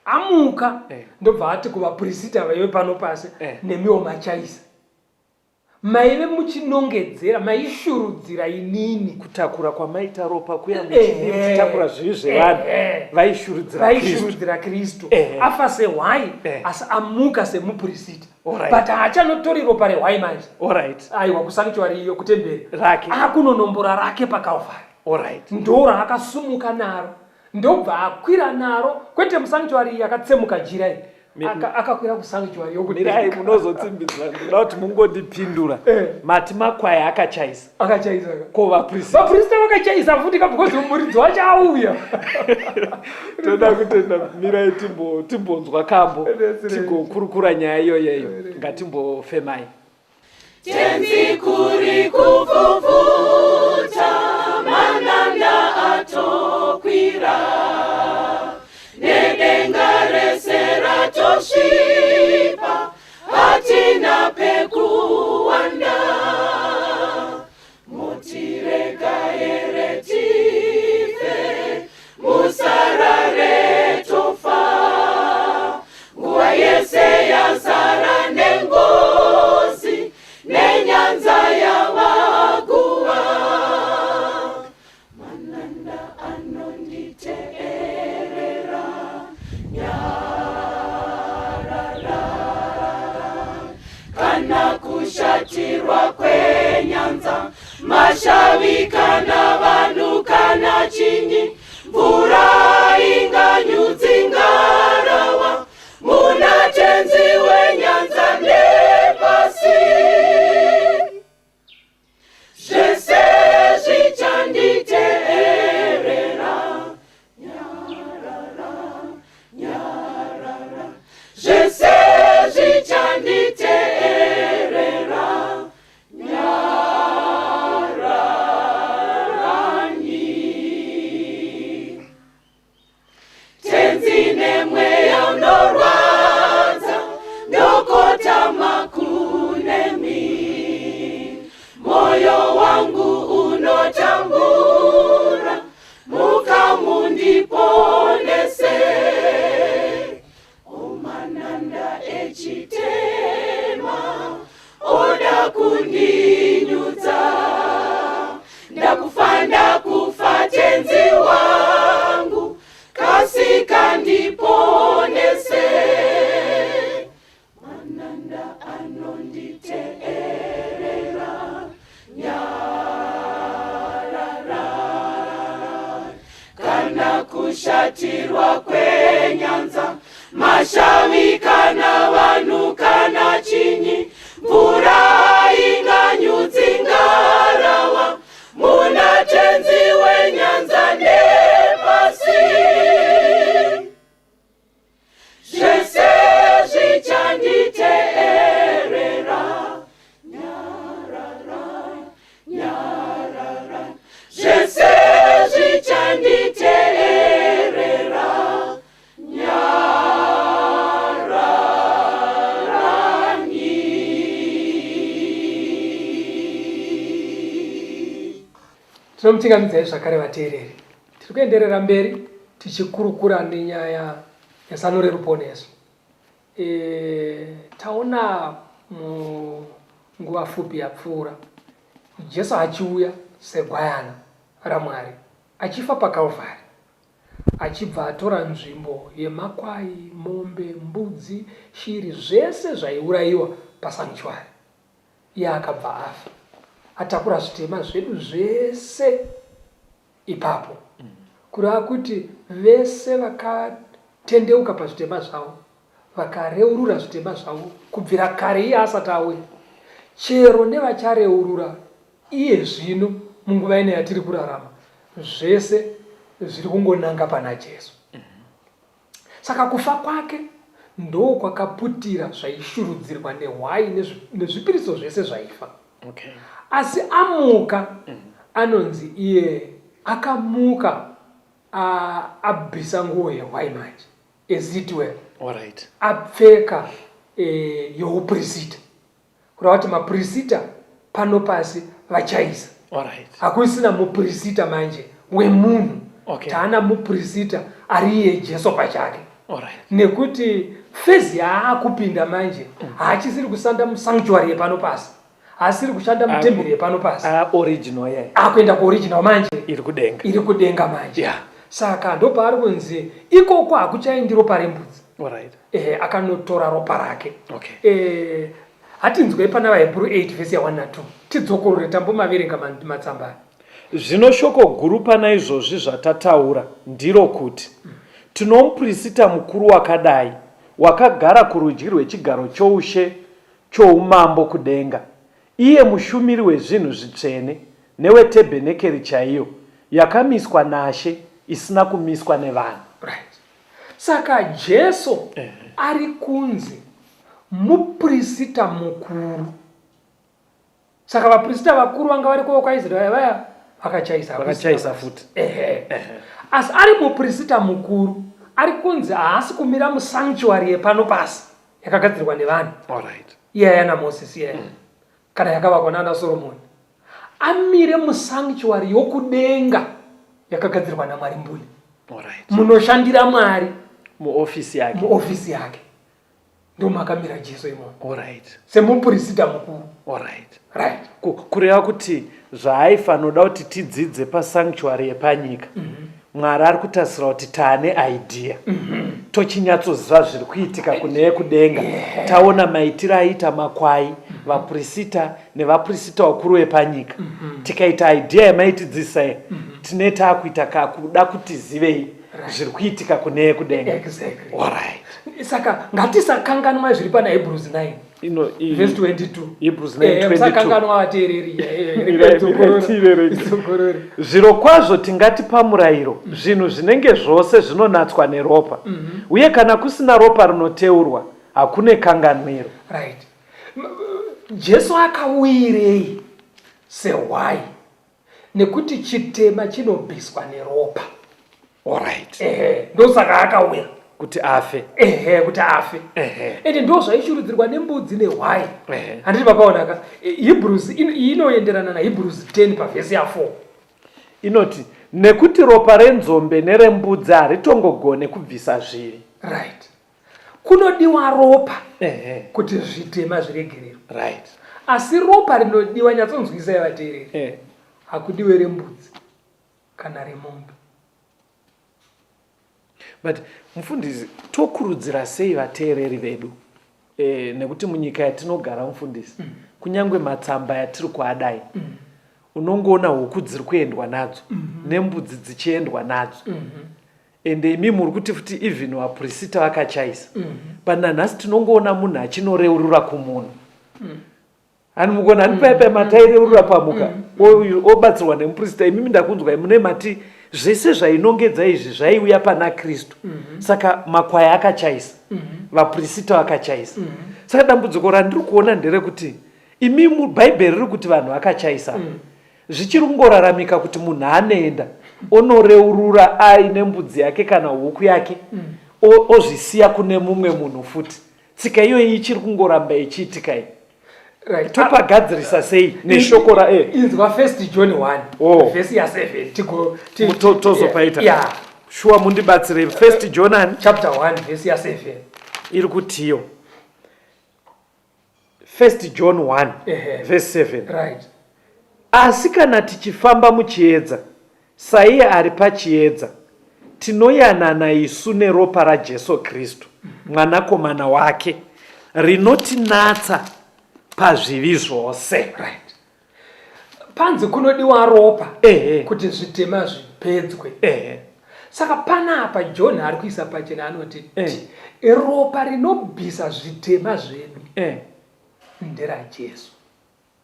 Amuka, ndobva ati kuvaprista vaive pano pasi, nemiwo machaisa, maive muchinongedzera, maishurudzira inini kutakura kwamaita ropa kuya muchitakura zvivi zvevanhu, vaishurudzira Kristu. Afa sehwai, asi amuka semuprista. But haachanotori ropa rehwai manje. Aiwa kusanctuary iyo kutemberi rake, akunonombora rake paCalvary. Ndo raakasumuka naro, ndobva akwira naro, kwete musanctuary yakatsemuka jira iyi, akakwira kusanctuary yokuti. Mirai munozotsimbidza, ndoda kuti mungondipindura. Mati makwai akachaisa. Ko vaprista vakachaisa futi because muridzi wacho auya. Toda kutenda mirai timbonzwa kambo tigokurukura nyaya iyoyo. Ngatimbofemai. Tenzi kuri kuvuvuta, mananda atokwira, nedenga rese ratosvipa, hatina pekuwanda. Mutirega here tife, musarare tofa, nguva yese yazara nengozi, nenyanza yavaguva. Mananda anonditeerera, nyarara, kana kushatirwa kwenyanza, mashavi kana vanhu kana chinyi, mvura inganyudzi ngarawa, muna tenzi wenyanza nepasi. Zvese zvichanditeerera, nyarara, nyarara, zvese zvichanditeerera, nyarara. kushatirwa kwenyanza, mashavi kana vanhu kana chinyi, mvura inganyudzi ngarawa, muna tenzi wenyanza nepasi. Zvese zvichanditeerera, nyarara, nyarara. Zvese zvichanditeerera, nyararani. Tinomuchingamidza zvakare vateereri. Tiri kuenderera mberi tichikurukura nenyaya yezano reruponeso. Taona munguva fupi yapfuura Jesu achiuya segwayana raMwari, achifa paKalvari, achibva atora nzvimbo yemakwai, mombe, mbudzi, shiri, zvese zvaiurayiwa pasanctuary. Iye akabva afa, atakura zvitema zvedu zvese ipapo, kureva kuti vese vakatendeuka pazvitema zvavo, vakareurura zvitema zvavo kubvira kare iye asati auya, chero nevachareurura iye zvino munguva ino yatiri kurarama, zvese zviri kungonanga pana Jesu. Saka kufa kwake ndo kwakaputira zvaishurudzirwa nehwai nezvipiriso zvese zvaifa. Asi amuka, anonzi iye akamuka abvisa nguo yehwai manje, as it were. Apfeka youprista, kureva kuti maprisita pano pasi vachaisa. Hakusina muprisita manje wemunhu, taana muprisita ari iye Jesu pachake. Nekuti fezi yaakupinda manje haachisiri kushanda musanctuary yepano pasi, haasiri kushanda mutemberi yepano pasi, akuenda kuoriginal manje iri kudenga manje. Saka ndo paari kunzi ikoko hakuchaindi ropa rembudzi, akanotora ropa rake. Hatinzwei pana vaHebrew 8 vesi ya 1 na 2, tidzokorore tambomaverenga matsamba. Zvino shoko guru pana izvozvi zvatataura ndiro kuti tino muprista mukuru wakadai, wakagara kurudyi rwechigaro choushe choumambo kudenga, iye mushumiri wezvinhu zvitsvene newetebhenekeri chaiyo, yakamiswa naShe isina kumiswa nevanhu. Saka Jesu ari kunzi muprista mukuru. Saka vaprista vakuru vanga vari kuva kwaIsraeri vaya vakachaisa futi. Asi ari muprista mukuru, ari kunzi haasi kumira musanctuary yepano pasi yakagadzirwa nevanhu, iya yana Moses iya, kana yakavakwa nana Solomoni. Amire musanctuary yokudenga yakagadzirwa naMwari mbune, munoshandira Mwari muofisi yake. Ndo makamira Jesu imomo semuprista mukuru. Kureva kuti zvaaifanoda kuti tidzidze pasanctuary yepanyika, Mwari ari kutasira kuti taane idea, tochinyatsoziva zviri kuitika kune kudenga. Taona maitiro aiita makwai, vaprista nevaprista vakuru vepanyika. Tikaita idea yemaitidzisa, tine taakuita kakuda kuti zivei zviri kuitika kune kudenga. Saka ngatisakanganwa zviri pana Hebrews 9 verse 22. Hebrews 9:22. Vateereri. Zviro kwazvo tingati pamurayiro zvinhu zvinenge zvose zvinonatswa neropa, uye kana kusina ropa rinoteurwa hakune kanganwiro. Jesu akauyirei sehwai, nekuti chitema chinobviswa neropa. Ndosaka akauya kuti afe. Kuti afe. Ende ndo zvaishurudzirwa nembudzi nehwai. Handiti pakaonaka Hebrews inoenderana naHebrews 10 pavhesi ya4. Inoti nekuti ropa renzombe nerembudzi haritongogone kubvisa zviri. Kunodiwa ropa kuti zvitema zviregererwe. Asi ropa rinodiwa, nyatsonzwisai vateereri, hakudiwe rembudzi kana remombe. But mufundisi, tokurudzira sei vateereri vedu, nekuti munyika yatinogara mufundisi, kunyangwe matsamba yatiri kuadai, unongoona huku dziri kuendwa nadzo, nembudzi dzichiendwa nadzo. ende imi muri kuti futi even vaprista vakachaisa pananhasi tinongoona munhu achinoreurura kumunhu ani mukona ani pepe mataireurura pamuka obatsirwa nemuprista imimi ndakunzwa mune mati zvese zvainongedza izvi zvaiuya pana Kristu saka makwaya akachaisa vaprista vakachaisa saka dambudziko randiri kuona nderekuti imi bhaibheri riri kuti vanhu vakachaisa zvichiri kungoraramika kuti munhu anoenda onoreurura aine mbudzi yake kana huku yake ozvisiya kune mumwe munhu futi tsika iyoyi ichiri kungoramba ichiitika iyi topagadzirisa sei neshoko inzwa 1 John 1 vhesi ya7 tozopaita shuwa mundibatsire 1 John chapter 1 vhesi ya7 iri kutiyo 1 John 1 verse 7 right. Asi kana tichifamba muchiedza saiye ari pachiedza tinoyanana isu neropa raJesu Kristu mwanakomana wake rinotinatsa pazvivi zvose. Right. Panze kunodiwa ropa kuti zvitema zvipedzwe. Saka panapa John ari kuisa pachena anoti ropa rinobvisa zvitema zvedu ndera Jesu.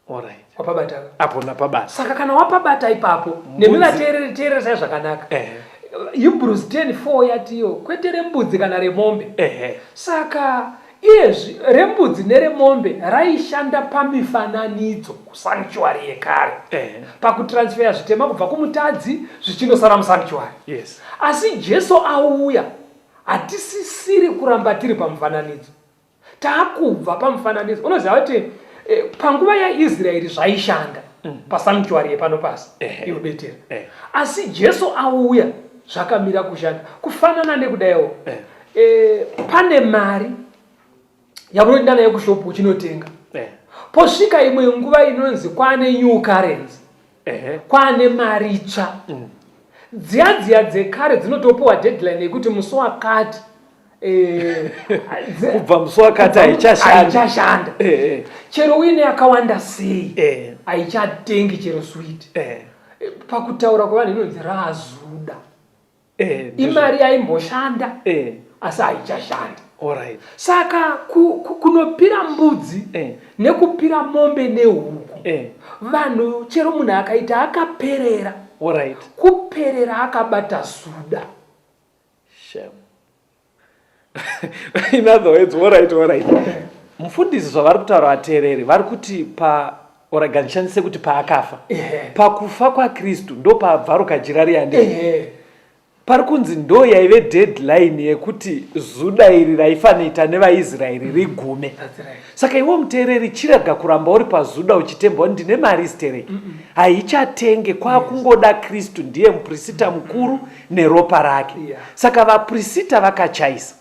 Alright. Wapabata apo napabata. Saka kana wapabata ipapo nemivateereri sai zvakanaka. Hebrews 10:4 yatiyo kwetere mbudzi kana remombe. Saka izvi rembudzi neremombe raishanda pamifananidzo kusanctuary yekare pakutransfera zvitema kubva kumutadzi zvichinosara musanctuary. Yes. Asi Jesu auya hatisisiri kuramba tiri pamufananidzo, taakubva pamufananidzo. Unoziva kuti panguva yaIsraeri zvaishanda pasanctuary yepano pasi inobetera, asi Jesu auya zvakamira kushanda kufanana nekudaiwo. Pane mari yamunoenda nayo kushopu uchinotenga, posvika imwe nguva inonzi kwane new currency, kwane mari itsva. Dziya dzekare dzinotopiwa deadline yekuti musi wakati kubva musi wakati haichashanda. Chero uine yakawanda sei haichatengi chero sweet. Pakutaura kwavanhu inonzi raazuda. Imari yaimboshanda asi haichashanda. Alright. Saka kunopira mbudzi nekupira mombe nehuku, vanhu chero munhu akaita akaperera, alright, kuperera akabata suda. Shame. In other words, alright. Mufundisi zvavari kutaura vateereri vari kuti oraganishandise kuti paakafa pakufa kwaKristu ndo pabva rukajira riyande. Pari kunzi ndo yaive deadline yekuti zuda iri raifanoita nevaIsraeri rigume. Saka iwe muteereri chirega kuramba uri pazuda uchitemba ndine mari stereki, haichatenge, kwakungoda Kristu ndiye muprista mukuru neropa rake. Saka vaprista vakachaisa,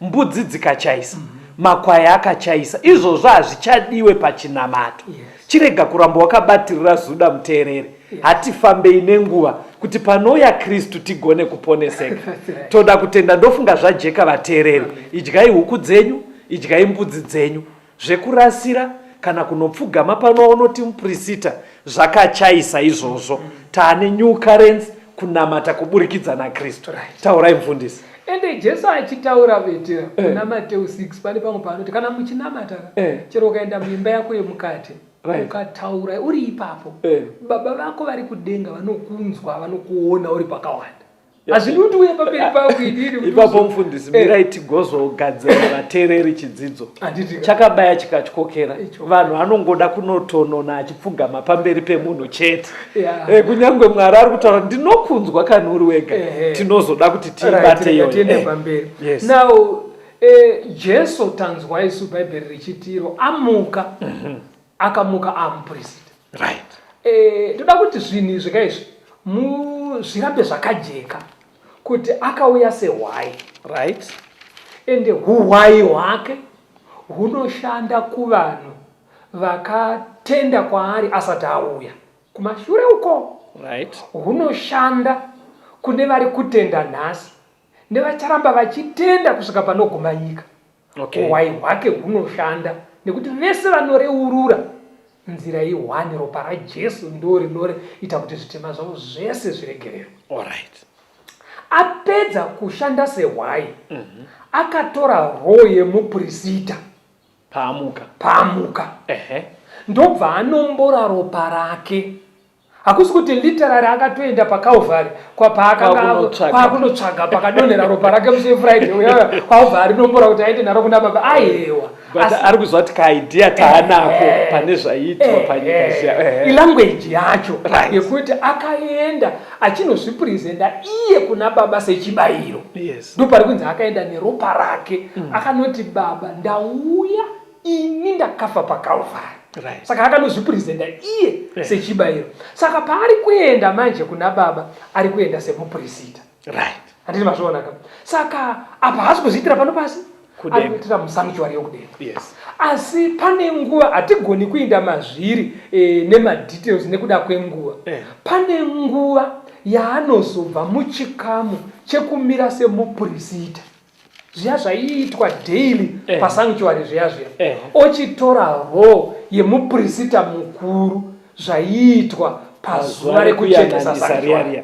mbudzi dzikachaisa, makwaya akachaisa, izvozvo hazvichadiwe pachinamato. Chirega kuramba wakabatirira zuda muteereri. Hatifambei nenguva kuti panouya Kristu tigone kuponeseka. Toda kutenda ndofunga zvajeka vateereri. Idyai huku dzenyu, idyai mbudzi dzenyu. Zvekurasira kana kunopfugama panoonoti muprista zvakachaisa izvozvo. Taane new currency kunamata kuburikidza naKristu. Taurai mufundisi. Ende Jesu achitaura vetera kuna Mateo 6 pane pamwe panoti kana muchinamata chero ukaenda muimba yako yemukati ukataura uri ipapo, baba vako vari kudenga vanokunzwa, vanokuona uri pakawanda. Hazvidi kuti uye pamberi pako idini ipapo mufundisi mirai tigozogadzira vateereri chidzidzo chakabaya chikatyokera. Vanhu vanongoda kunotonona achipfugama pamberi pemunhu chete. Kunyange Mwari ari kutaura ndinokunzwa kana uri wega, tinozoda kuti tibate tiende pamberi. Now Jesu tanzwa isu Bhaibheri richitiro amuka akamuka amuprista. Toda kuti zvinhu zvakaizvi zvirambe zvakajeka kuti akauya sehwai, right? Ende huhwai hwake hunoshanda kuvanhu vakatenda kwaari asati auya kumashure uko, right? Hunoshanda kune vari kutenda nhasi nevacharamba vachitenda kusvika panoguma nyika. Huhwai hwake hunoshanda nekuti vese vanoreurura nzira ihwani, ropa raJesu ndo rinoita kuti zvitema zvavo zvese zviregererwe. Alright. apedza kushanda sehwai akatora roo yemupurisita paamuka ndobva anombora ropa rake. Hakusi kuti literary akatoenda paKalvari kwakunotsvaga pakadonhera ropa rake muSefriday uyaya kwaubva rinombora kuti aende naro kuna baba aihewa. Ari kuzwa kuti kaidea taanako pane zvaitwa panyika zviya. Ilanguage yacho yekuti akaenda achinozvipresenta iye kuna baba sechibayiro. Ndopari kunzi akaenda neropa rake akanoti baba ndauya ini ndakafa paKalvari. Saka akanozvipresenta iye sechibayiro. Saka paari kuenda manje kuna baba ari kuenda semupurisita. Handiti mazviona ka. Saka apa haasi kuzviitira pano pasi ari kuitira musanctuary yokudenga. Asi pane nguva hatigoni kuinda mazviri nemadetails nekuda kwenguva. Pane nguva yaanozobva muchikamu chekumira semupurisita. Zviya zvaiitwa daily pasanctuary zviya ochitora roo yemupurisita mukuru zvaiitwa pazuva rekuchenesa sanctuary.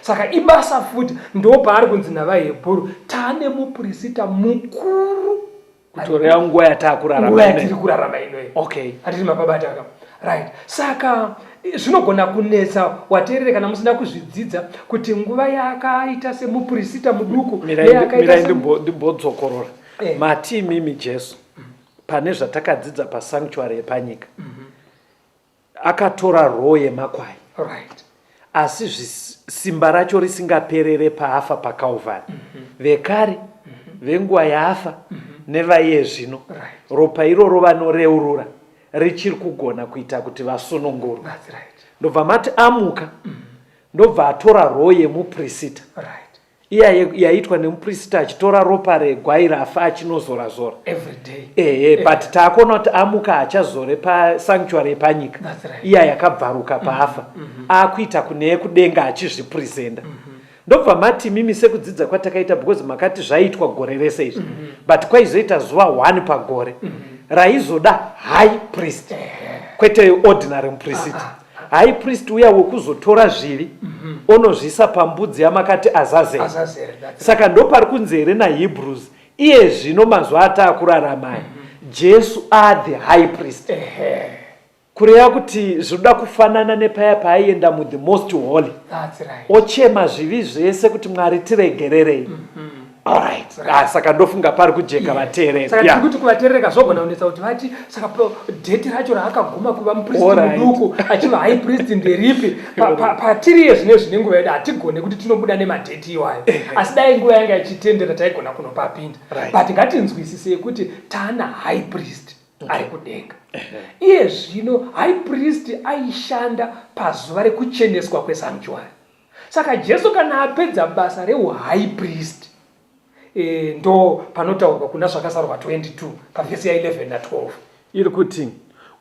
Saka ibasa futi ndo paari kunzi navaHebheru taane mupurisita mukuru kutorera nguva yatiri kurarama inoyi. Hatiti mapabata ka. Saka zvinogona kunetsa wateerere kana musina kuzvidzidza kuti nguva yakaita semupurisita muduku mirai ndimbodzokorora mati mimi Jesu pane zvatakadzidza pasanctuary yepanyika akatora roo yemakwai asi simba racho risingaperere paafa paKalvari. Vekare venguva yaafa nevaiye zvino ropa iroro vanoreurura richiri kugona kuita kuti vasunungurwe. Ndobva mati amuka ndobva atora roo yemupurisita iye yaitwa nemupurisita achitora ropa regwai rafa achinozora but taakona kuti amuka achazore pasanctuary yepanyika iya yakabvaruka paafa akuita kune kudenga achizvipresenta. Ndobva mati mimi sekudzidza kwatakaita because makati zvaitwa gore rese izvi but kwaizoita zuva 1 pagore raizoda high priest kwete ordinary mupurisita. High priest uya wekuzotora zvivi onozvisa pambudzi yamakati Azazeri. Saka ndopari kunzi here naHebrews iye zvino mazuva ataakurarama Jesu are the high priest. Kureva kuti zvoda kufanana nepaya paaienda muthe most holy ochema zvivi zvese kuti Mwari tiregererei. Saka ndofunga pari kujeka vateereri. Saka tikuti kuvateereri kazogona kunetsa kuti vati saka dheti racho raakaguma kuva mupristi muduku achiva high priest nderipi patiriye zvine nguva yedu hatigone kuti tinobuda nemadheti iwayo. Asi dai nguva yanga ichitendera taigona kunopapinda. But ngatinzwisise kuti taana high priest ari kudenga. Iye zvino high priest aishanda pazuva rekucheneswa kwesanctuary. Saka Jesu kana apedza basa reuhigh priest ndo panotaurwa kuna zvakasarwa 22 pavhesi ya 11 na 12 iri kuti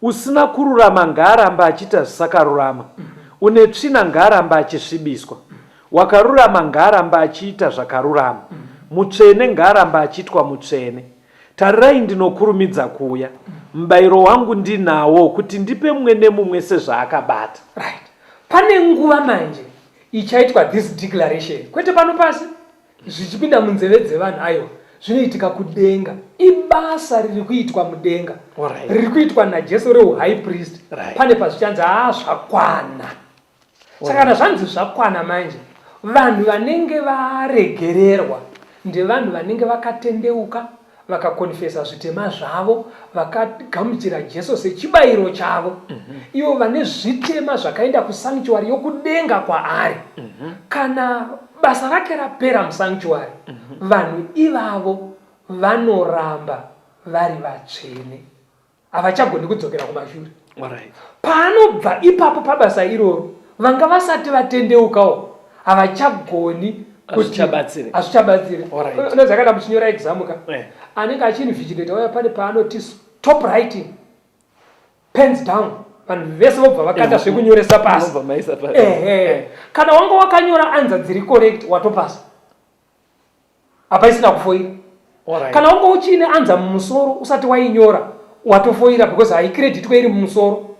usina kururama ngaaramba achiita zvisakarurama, une tsvina ngaaramba achisvibiswa, wakarurama ngaaramba achiita zvakarurama, mutsvene ngaaramba achiitwa mutsvene. Tarirai ndinokurumidza kuuya, mubayiro wangu ndinawo kuti ndipe mumwe nemumwe sezvaakabata. Right. Pane nguva manje ichaitwa this declaration. Kwete pano pasi zvichipinda munzeve dzevanhu ayo zvinoitika kudenga. Ibasa riri kuitwa mudenga. Riri kuitwa naJesu rehigh priest. Pane pazvichanzi zvakwana. Saka kana zvanzi zvakwana manje, vanhu vanenge varegererwa ndevanhu vanenge vakatendeuka, vakakonfesa zvitema zvavo, vakagamuchira Jesu sechibayiro chavo. Ivo vane zvitema zvakaenda kusanctuary yokudenga kwaari. Kana basa rake rapera musanctuary, vanhu ivavo vanoramba vari vatsvene, havachagoni kudzokera kumashure. Paanobva ipapo pabasa iroro, vanga vasati vatendeukawo havachagoni hazvichabatsire. Unozakada muchinyora exam ka anenge achinivhigileta uya pane paanoti stop writing, pens down, vanhu vese vobva vakata zvekunyoresa pasi. Kana wanga wakanyora anza dziri correct watopasa, hapaisina kufoira. Kana wanga uchine anza mumusoro usati wainyora watofoira because haicreditwe iri mumusoro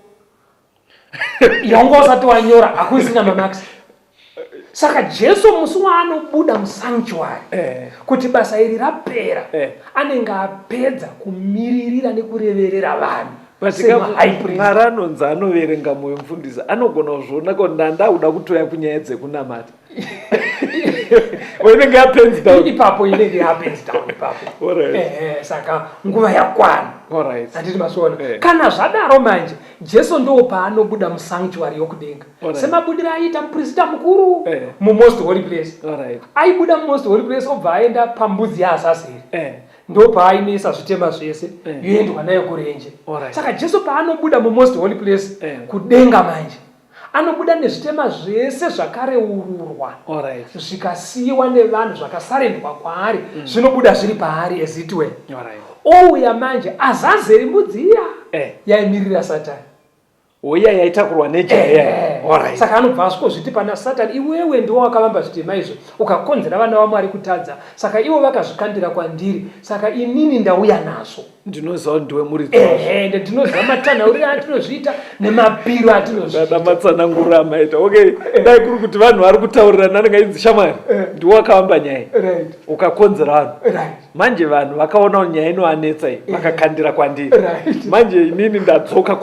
yanga usati wanyora hakuisina mamax. Saka Jesu musi waanobuda musanctuary kuti basa iri rapera anenge apedza kumiririra nekureverera vanhu. Mwari anonzi anoverenga mwoyo mufundisi anogona kuzviona kuti ndauda kutoya kunyaya dzekunamata. Inenge yapens down ipapo, inenge yapens down ipapo. Saka nguva yakwana. Handiti masona. Kana zvadaro manje Jesu ndo paanobuda musanctuary yokudenga. Semabudira aita muprista mukuru mumost holy place. Aibuda mumost holy place obva aenda pambudzi yaasasiri. Ndo paainesa zvitema zvese yoendwa nayo kurenje. Saka Jesu paanobuda mumost holy place kudenga manje anobuda nezvitema zvese zvakareururwa zvikasiyiwa nevanhu zvakasarendwa kwaari zvinobuda zviri paari as it were. Ouya manje azazeri mbudzi iya yaimirira Satani, uya yaitakurwa nejaya. Saka anobva asvikozviti pana Satani, iwewe ndiwo wakavamba zvitema izvo ukakonzera vana vaMwari kutadza, saka ivo vakazvikandira kwandiri, saka inini ndauya nazvo. Ndinoziva ndiwe muridzi wazvo. Ndinoziva matanhauriro atinozviita nemapiro atinozviita. Matsananguriro amaita. Dai kuri kuti vanhu vari kutaurirana ndingaidzi shamwari ndiwo wakavamba nyaya ukakonzera vanhu. Manje vanhu vakaona kuti nyaya inovanetsa iyi vakakandira kwandiri. Manje inini ndadzoka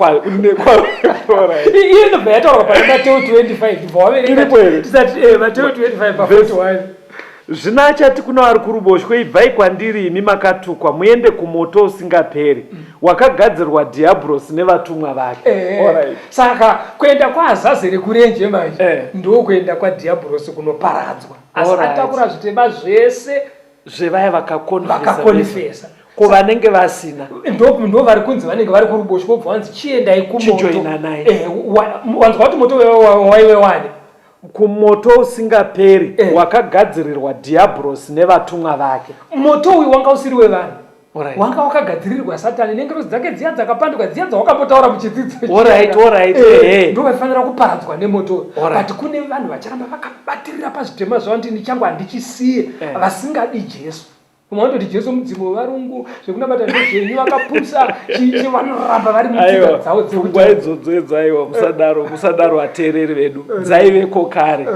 iye ndobva yataurwa pana Mateo 25 tisati Mateo 25 pa41. Zvino achati kuna vari kuruboshwe, ibvai kwandiri imi makatukwa muende kumoto usingaperi wakagadzirwa dhiabhurosi nevatumwa vake. Saka kuenda kwaAzazeri kurenje manje ndo kuenda kwadhiabhurosi kunoparadzwa. Asi atakura zvitema zvese zvevaya vakakonfesa kuvanenge vasina. Ndo vari kunzi vanenge vari kuruboshwe obva vanzi chiendai kumoto. Chijoina naye. Wanzwa kuti moto waive wani? Kumoto usingaperi wakagadzirirwa dhiabhurosi nevatumwa vake. Moto uyu wanga usiri wevanhu. Wanga wakagadzirirwa Satani nengerozi dzake dziya dzakapanduka dziya dzawakambotaura muchidzidzo. Ndo vaifanira kuparadzwa nemoto. But kune vanhu vacharamba vakabatirira pazvitema zvavo kuti ndichangu handichisiye vasingadi Jesu. Kumandoti Jesu mudzimu wevarungu zvekunabata ndezvenyu vakapusa vanoramba vari mutsika dzavo dzekuti idzodzo dzaiwa musadaro vateereri vedu dzaiveko kare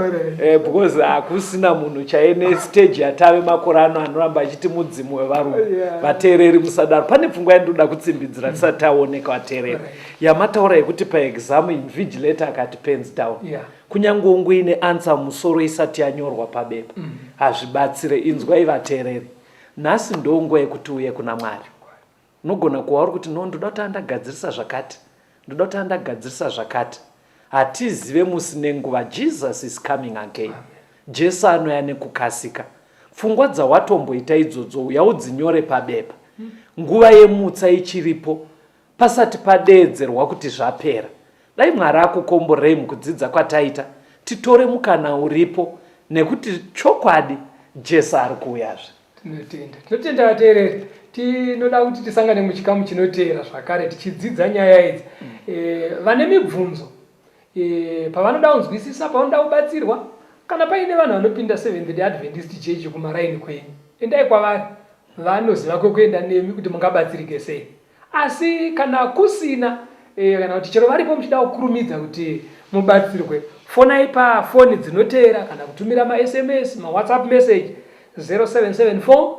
because hakusina munhu chaine stage yatave makore ano anoramba achiti mudzimu wevarungu. Vateereri musadaro. Pane pfungwa yandoda kutsimbidzira tisati taoneka vateereri yamataura yekuti paexamu invigilator akati pens down. Kunyange ongo ine answer musoro isati yanyorwa pabepa hazvibatsire. Inzwai vateereri, nhasi ndongo yekuti uye kuna Mwari. Unogona kuva uri kuti ndoda kuti andagadzirisa zvakati, ndoda kuti andagadzirisa zvakati. Hatizive musi nenguva. Jesus is coming again. Jesu anouya nekukasika. Pfungwa dzawatomboita idzodzo uya udzinyore pabepa. Nguva yemutsa ichiripo pasati padeedzerwa kuti zvapera. Dai Mwari akukomborei mukudzidza kwataita titore mukana uripo nekuti chokwadi Jesu ari kuuyazve. Tinotenda vateereri. Tinoda kuti tisangane muchikamu chinoteera zvakare tichidzidza nyaya idzi. Vane mibvunzo pavanoda kunzwisisa, pavanoda kubatsirwa, kana paine vanhu vanopinda Seventh Day Adventist Church kumaraini kwenyu, endai kwavari, vanoziva kwekuenda nemi kuti mungabatsirike sei. Asi kana kusina kana kuti chero varipo muchida kukurumidza kuti mubatsirwe, fonai pafoni dzinoteera kana kutumira ma-SMS, ma-WhatsApp message 0774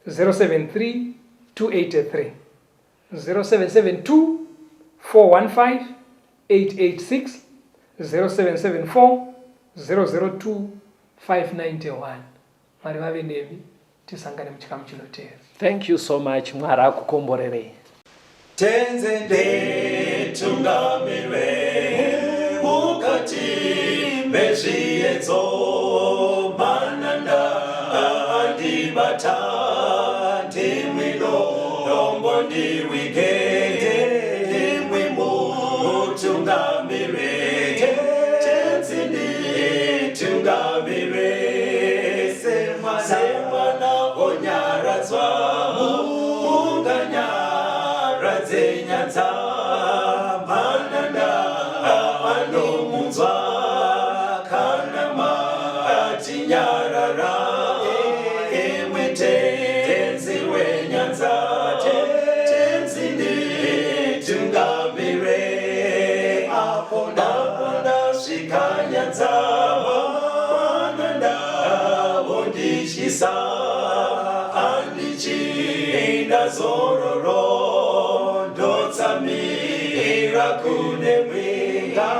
073 283 0772 415 886 0774 002 591. Mwari vave nemi, tisangane muchikamu chinoteera. Thank you so much. Mwari akukomborerei. Tenze ndetungamire mukati mezviedzo mananda andibata ndimwino dombo ndiwike ndimwimo mutungamire tenze ndetungamire semwana onyaradzwa zenyanza mananda anomunzwa kana matinyarara emwete tenzi wenyanza tenzini tungamire apo ndasvika nyanza Isa andichina zororo ndotsamira kune mwinga